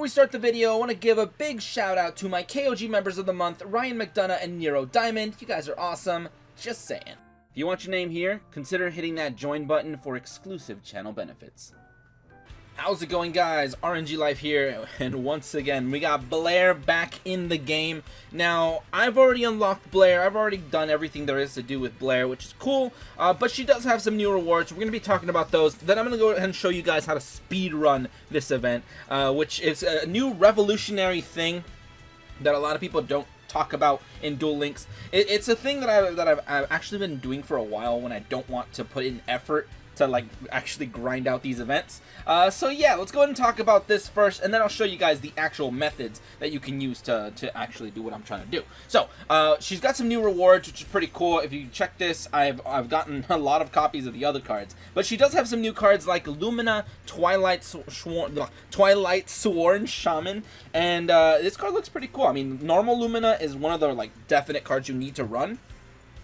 we start the video, I want to give a big shout out to my KOG members of the month, Ryan McDonough and Nero Diamond. You guys are awesome. Just saying. If you want your name here, consider hitting that join button for exclusive channel benefits. How's it going, guys? RNG Life here, and once again, we got Blair back in the game. Now, I've already unlocked Blair. I've already done everything there is to do with Blair, which is cool, but she does have some new rewards. We're going to be talking about those. Then I'm going to go ahead and show you guys how to speed run this event, which is a new revolutionary thing that a lot of people don't talk about in Duel Links. It's a thing that I've actually been doing for a while when I don't want to put in effort to like actually grind out these events. So yeah, let's go ahead and talk about this first, and then I'll show you guys the actual methods that you can use to actually do what I'm trying to do. So she's got some new rewards, which is pretty cool. If you check this, I've gotten a lot of copies of the other cards, but she does have some new cards like Lumina, Twilight Sworn Shaman, and this card looks pretty cool. I mean, normal Lumina is one of the like definite cards you need to run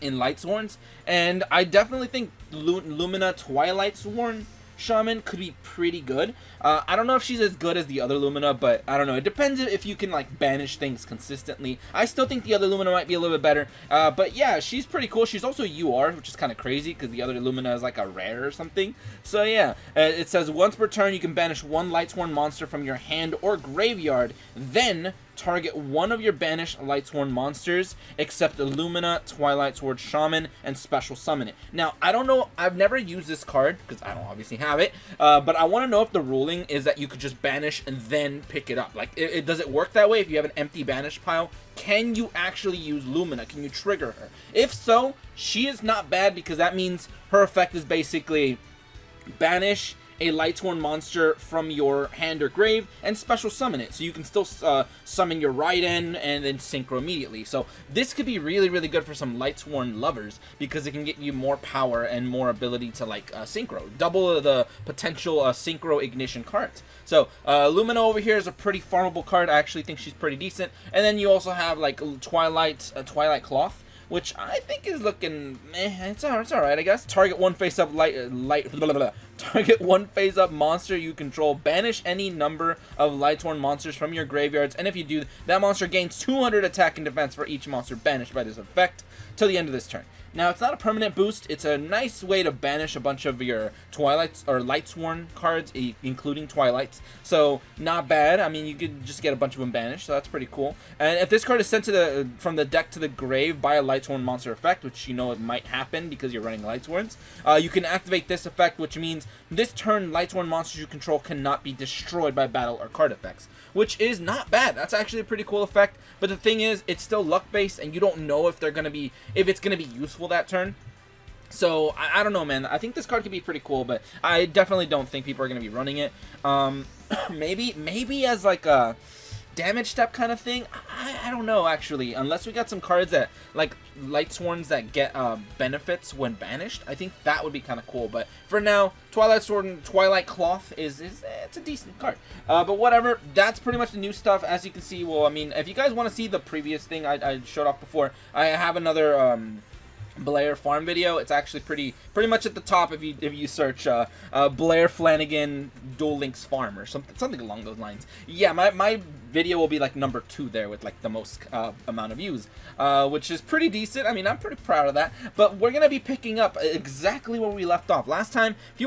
in Lightsworns, and I definitely think Lumina Twilight Sworn Shaman could be pretty good. I don't know if she's as good as the other Lumina, but I don't know. It depends if you can like banish things consistently. I still think the other Lumina might be a little bit better, but yeah, she's pretty cool. She's also UR, which is kind of crazy because the other Lumina is like a rare or something. So yeah, it says once per turn you can banish one Lightsworn monster from your hand or graveyard, then target one of your banished Lightsworn monsters except the Lumina, Twilight Sword Shaman, and special summon it. Now, I don't know, I've never used this card because I don't obviously have it, but I want to know if the ruling is that you could just banish and then pick it up. Like, does it work that way if you have an empty banish pile? Can you actually use Lumina? Can you trigger her? If so, she is not bad because that means her effect is basically banish a Lightsworn monster from your hand or grave and special summon it, so you can still summon your Raiden and then synchro immediately. So this could be really, really good for some Lightsworn lovers because it can get you more power and more ability to like synchro, double the potential synchro ignition cards. So Lumina over here is a pretty farmable card. I actually think she's pretty decent. And then you also have like Twilight Cloth, which I think is looking, it's alright, I guess. Target one face-up target one face-up monster you control. Banish any number of Lightsworn monsters from your graveyards, and if you do, that monster gains 200 attack and defense for each monster banished by this effect till the end of this turn. Now, it's not a permanent boost. It's a nice way to banish a bunch of your Twilights or Lightsworn cards, including Twilights. So, not bad. I mean, you could just get a bunch of them banished, so that's pretty cool. And if this card is sent to from the deck to the grave by a Lightsworn monster effect, which you know it might happen because you're running Lightsworns, you can activate this effect, which means this turn Lightsworn monsters you control cannot be destroyed by battle or card effects, which is not bad. That's actually a pretty cool effect. But the thing is, it's still luck-based, and you don't know if it's gonna be useful that turn. So I don't know, man. I think this card could be pretty cool, but I definitely don't think people are gonna be running it. Maybe as like a damage step kind of thing. I don't know, actually, unless we got some cards that like Lightsworns that get benefits when banished. I think that would be kind of cool, but for now, Twilight Sword and Twilight Cloth it's a decent card. But whatever, that's pretty much the new stuff. As you can see, well, I mean, if you guys want to see the previous thing I showed off before, I have another Blair farm video. It's actually pretty much at the top if you search Blair Flannigan Duel Links farm or something along those lines. Yeah, my video will be like number 2 there with like the most amount of views, which is pretty decent. I mean, I'm pretty proud of that. But we're gonna be picking up exactly where we left off last time. If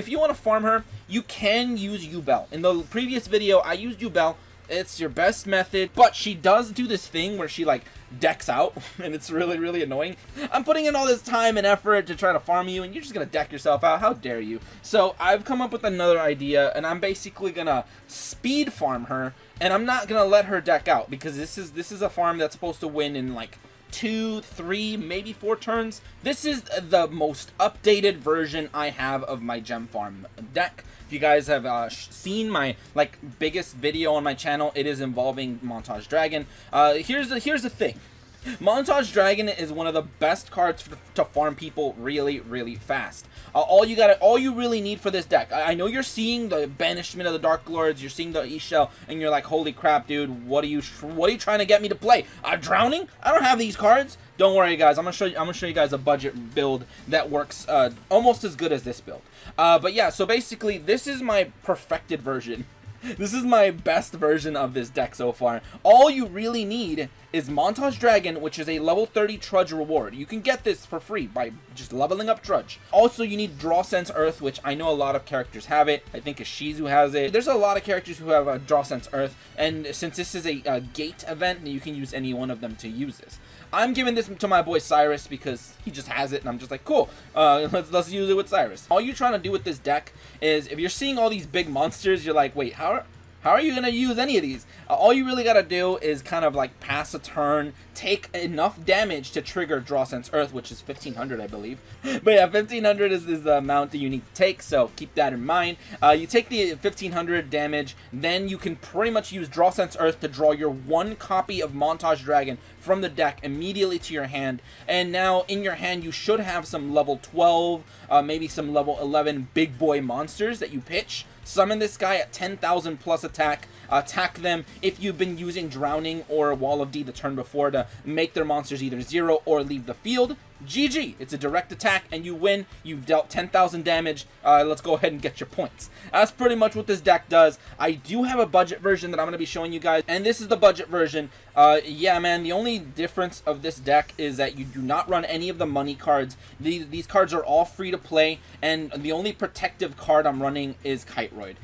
you want to farm her, you can use YuGiOh. In the previous video, I used YuGiOh. It's your best method, but she does do this thing where she like decks out, and it's really, really annoying. I'm putting in all this time and effort to try to farm you, and you're just gonna deck yourself out. How dare you? So I've come up with another idea, and I'm basically gonna speed farm her, and I'm not gonna let her deck out because this is a farm that's supposed to win in like 2, 3, maybe 4 turns. This is the most updated version I have of my gem farm deck. If you guys have seen my like biggest video on my channel, it is involving Montage Dragon. Here's the thing. Montage Dragon is one of the best cards to farm people really, really fast. All you really need for this deck. I know you're seeing the Banishment of the Dark Lords, you're seeing the E-Shell, and you're like, holy crap, dude, what are you trying to get me to play? Drowning? I don't have these cards. Don't worry, guys. I'm gonna show you guys a budget build that works almost as good as this build. But yeah, so basically, this is my perfected version This is my best version of this deck so far. All you really need is Montage Dragon, which is a level 30 Trudge reward. You can get this for free by just leveling up Trudge. Also, you need Draw Sense Earth, which I know a lot of characters have it. I think Ishizu has it. There's a lot of characters who have a Draw Sense Earth, and since this is a gate event, you can use any one of them to use this. I'm giving this to my boy Cyrus because he just has it, and I'm just like, cool, let's use it with Cyrus. All you're trying to do with this deck is, if you're seeing all these big monsters, you're like, wait, how are you going to use any of these? All you really got to do is kind of like pass a turn, take enough damage to trigger Draw Sense Earth, which is 1500, I believe. But yeah, 1500 is the amount that you need to take, so keep that in mind. You take the 1500 damage, then you can pretty much use Draw Sense Earth to draw your one copy of Montage Dragon from the deck immediately to your hand. And now in your hand, you should have some level 12, maybe some level 11 big boy monsters that you pitch. Summon this guy at 10,000 plus attack. Attack them if you've been using Drowning or Wall of D the turn before to make their monsters either 0 or leave the field. GG. It's a direct attack and you win. You've dealt 10,000 damage. Let's go ahead and get your points. That's pretty much what this deck does. I do have a budget version that I'm going to be showing you guys, and this is the budget version. Yeah, man, the only difference of this deck is that you do not run any of the money cards. These cards are all free to play, and the only protective card I'm running is Kiteroid.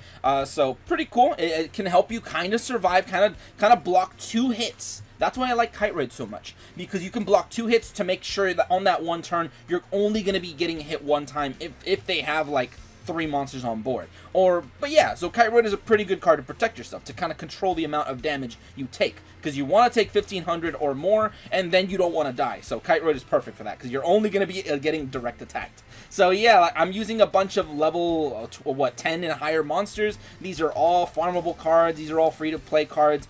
So pretty cool. It can help you kind of survive, kind of block 2 hits. That's why I like Kiteroid so much, because you can block 2 hits to make sure that on that one turn, you're only going to be getting hit 1 time if they have, like, 3 monsters on board. But yeah, so Kiteroid is a pretty good card to protect yourself, to kind of control the amount of damage you take, because you want to take 1500 or more, and then you don't want to die. So Kiteroid is perfect for that, because you're only going to be getting direct attacked. So yeah, I'm using a bunch of level 10 and higher monsters. These are all farmable cards. These are all free to play cards.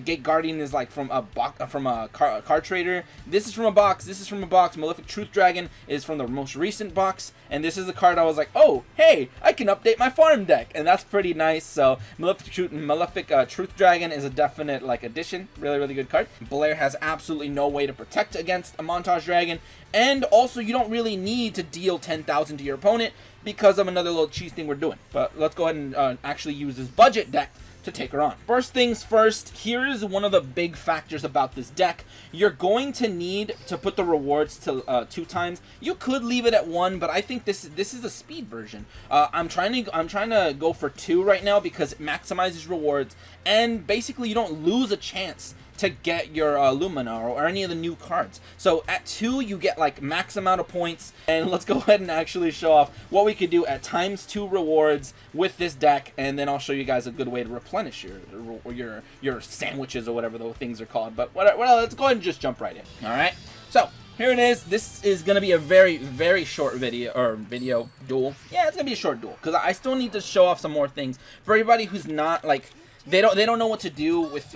Gate Guardian is like from a card trader. This is from a box. This is from a box. Malefic Truth Dragon is from the most recent box, and this is the card I was like, oh hey, I can update my farm deck, and that's pretty nice. So Malefic Truth Dragon is a definite like addition. Really good card. Blair has absolutely no way to protect against a Montage Dragon, and also you don't really need to deal 10,000 to your opponent because of another little cheese thing we're doing. But let's go ahead and actually use this budget deck to take her on. First things first, here is one of the big factors about this deck. You're going to need to put the rewards to 2 times. You could leave it at 1, but I think this is a speed version. I'm trying to go for 2 right now because it maximizes rewards, and basically you don't lose a chance to get your Lumina or any of the new cards. So at 2, you get like max amount of points, and let's go ahead and actually show off what we could do at ×2 rewards with this deck, and then I'll show you guys a good way to replenish your sandwiches or whatever those things are called. But well, let's go ahead and just jump right in. All right, so here it is. This is going to be a very short video, duel. Yeah, it's going to be a short duel, because I still need to show off some more things for everybody who's not like, they don't know what to do with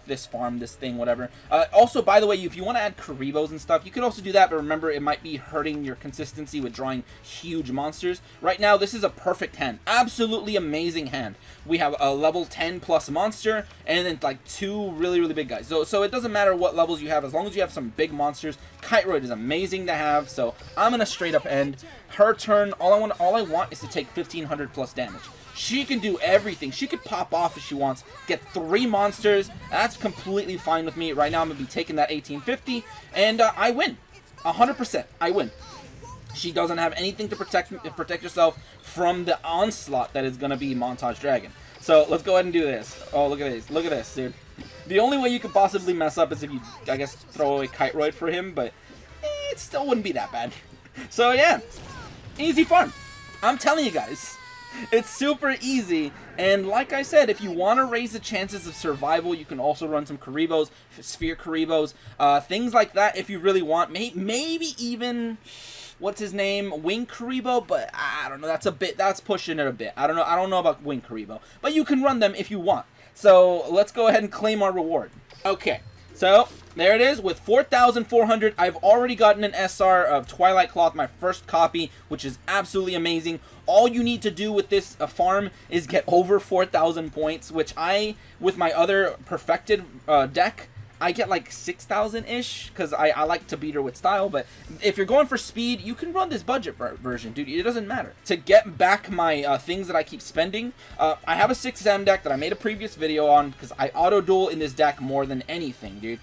this farm, this thing, whatever. Also, by the way, if you want to add Karibos and stuff, you could also do that, but remember, it might be hurting your consistency with drawing huge monsters. Right now, this is a perfect hand. Absolutely amazing hand. We have a level 10 plus monster, and then like 2 really big guys. So it doesn't matter what levels you have, as long as you have some big monsters. Kiteroid is amazing to have, so I'm gonna straight up end her turn. All I want is to take 1500 plus damage. She can do everything. She could pop off if she wants, get 3 monsters. That's completely fine with me. Right now, I'm going to be taking that 1850, and I win. 100%. I win. She doesn't have anything to protect herself from the onslaught that is going to be Montage Dragon. So let's go ahead and do this. Oh, look at this. Look at this, dude. The only way you could possibly mess up is if you, I guess, throw away Kiteroid for him, but it still wouldn't be that bad. So yeah, easy farm. I'm telling you guys. It's super easy, and like I said, if you want to raise the chances of survival, you can also run some Karibos, Sphere Karibos, things like that if you really want. Maybe even, what's his name, Wing Karibo, but I don't know, that's pushing it a bit. I don't know about Wing Karibo, but you can run them if you want. So let's go ahead and claim our reward. Okay. So, there it is, with 4,400, I've already gotten an SR of Twilight Cloth, my first copy, which is absolutely amazing. All you need to do with this farm is get over 4,000 points, which with my other perfected deck, I get like 6,000-ish because I like to beat her with style. But if you're going for speed, you can run this budget version, dude. It doesn't matter. To get back my things that I keep spending, I have a 6M deck that I made a previous video on because I auto-duel in this deck more than anything, dude.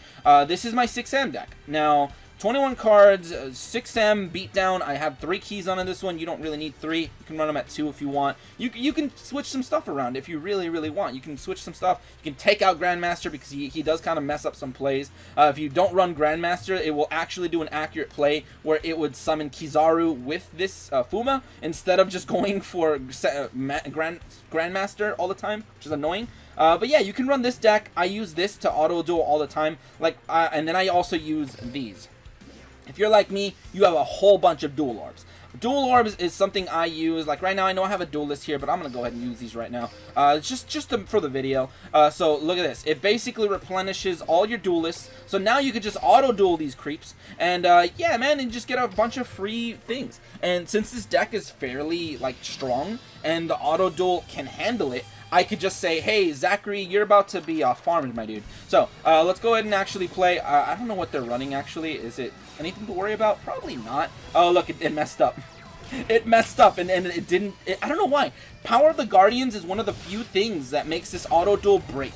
This is my 6M deck. Now, 21 cards, 6M beatdown. I have 3 keys on this one. You don't really need 3. You can run them at 2 if you want. You can switch some stuff around if you really want. You can switch some stuff. You can take out Grandmaster because he does kind of mess up some plays. If you don't run Grandmaster, it will actually do an accurate play where it would summon Kizaru with this Fuma instead of just going for Grandmaster all the time, which is annoying. But yeah, you can run this deck. I use this to auto-duel all the time. And then I also use these. If you're like me, you have a whole bunch of dual orbs. Dual orbs is something I use. Like right now, I know I have a duelist here, but I'm gonna go ahead and use these right now. For the video. So look at this. It basically replenishes all your duelists. So now you could just auto duel these creeps, and yeah, man, and just get a bunch of free things. And since this deck is fairly like strong, and the auto duel can handle it, I could just say, hey, Zachary, you're about to be farmed, my dude. So, let's go ahead and actually play. I don't know what they're running, actually. Is it anything to worry about? Probably not. Oh, look, it messed up. It messed up, and it didn't... I don't know why. Power of the Guardians is one of the few things that makes this auto-duel break.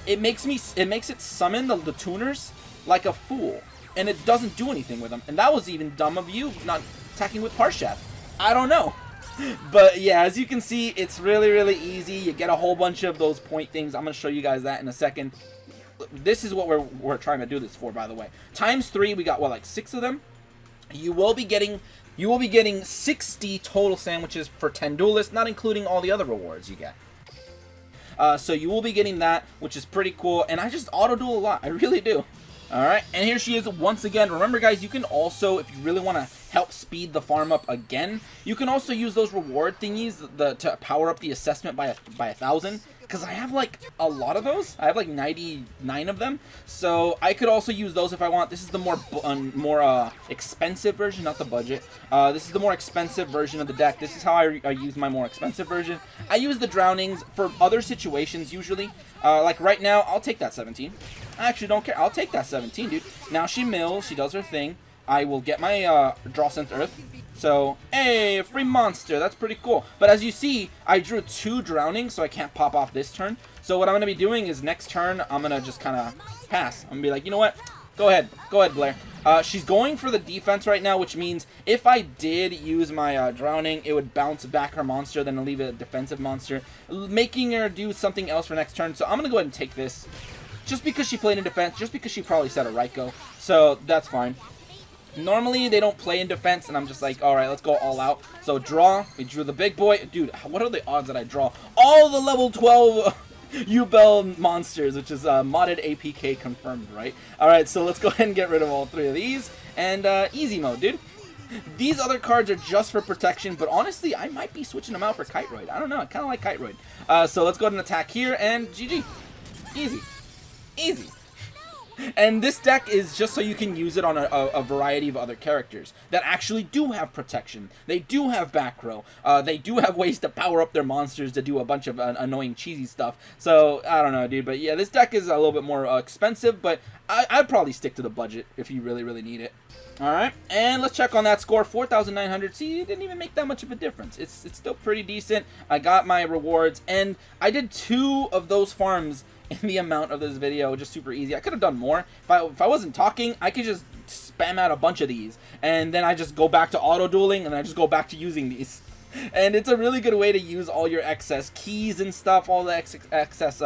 It makes it summon the tuners like a fool, and it doesn't do anything with them. And that was even dumb of you, not attacking with Parshath. I don't know. But yeah, as you can see, it's really easy. You get a whole bunch of those point things. I'm going to show you guys that in a second. This is what we're trying to do this for, by the way. Times 3, we got, what, like 6 of them? You will be getting 60 total sandwiches for 10 duelists, not including all the other rewards you get. So you will be getting that, which is pretty cool. And I just auto-duel a lot. I really do. Alright, and here she is once again. Remember, guys, you can also, if you really want to help speed the farm up again, you can also use those reward thingies to power up the assessment by 1,000. Because I have, like, a lot of those. I have, like, 99 of them. So I could also use those if I want. This is the more expensive version, not the budget. This is the more expensive version of the deck. This is how I use my more expensive version. I use the drownings for other situations, usually. Like, right now, I'll take that 17. I actually don't care. I'll take that 17, dude. Now she mills. She does her thing. I will get my Draw Scent Earth. So, hey, a free monster. That's pretty cool. But as you see, I drew 2 drownings, so I can't pop off this turn. So what I'm going to be doing is next turn, I'm going to just kind of pass. I'm going to be like, you know what? Go ahead. Go ahead, Blair. She's going for the defense right now, which means if I did use my drowning, it would bounce back her monster, then leave a defensive monster, making her do something else for next turn. So I'm going to go ahead and take this. Just because she played in defense, just because she probably said a Raiko. So that's fine. Normally, they don't play in defense, and I'm just like, alright, let's go all out. So, draw. We drew the big boy. Dude, what are the odds that I draw all the level 12 YuGiOh monsters, which is modded APK confirmed, right? Alright, so let's go ahead and get rid of all 3 of these. And easy mode, dude. These other cards are just for protection, but honestly, I might be switching them out for Kiteroid. I don't know. I kind of like Kiteroid. So, let's go ahead and attack here, and GG. Easy. Easy. And this deck is just so you can use it on a variety of other characters that actually do have protection. They do have back row. They do have ways to power up their monsters to do a bunch of annoying cheesy stuff. So, I don't know, dude. But yeah, this deck is a little bit more expensive, but I'd probably stick to the budget if you really need it. Alright, and let's check on that score. 4,900. See, it didn't even make that much of a difference. It's still pretty decent. I got my rewards, and I did 2 of those farms in the amount of this video, just super easy. I could have done more. If I wasn't talking, I could just spam out a bunch of these, and then I just go back to auto-dueling, and I just go back to using these. And it's a really good way to use all your excess keys and stuff, all the excess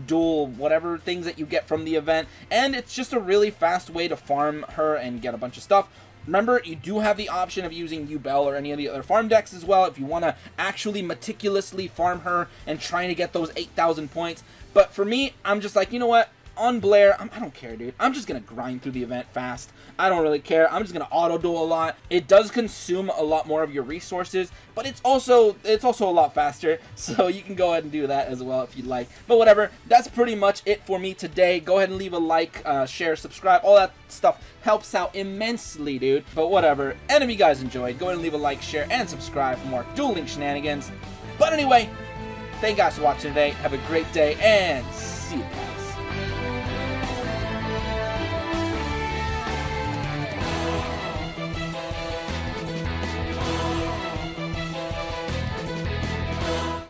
duel, whatever things that you get from the event. And it's just a really fast way to farm her and get a bunch of stuff. Remember, you do have the option of using Duel or any of the other farm decks as well if you want to actually meticulously farm her and trying to get those 8,000 points. But for me, I'm just like, you know what? On Blair, I don't care, dude. I'm just going to grind through the event fast. I don't really care. I'm just going to auto-duel a lot. It does consume a lot more of your resources, but it's also a lot faster, so you can go ahead and do that as well if you'd like. But whatever, that's pretty much it for me today. Go ahead and leave a like, share, subscribe. All that stuff helps out immensely, dude. But whatever. And if you guys enjoyed, go ahead and leave a like, share, and subscribe for more dueling shenanigans. But anyway, thank you guys for watching today. Have a great day, and see you.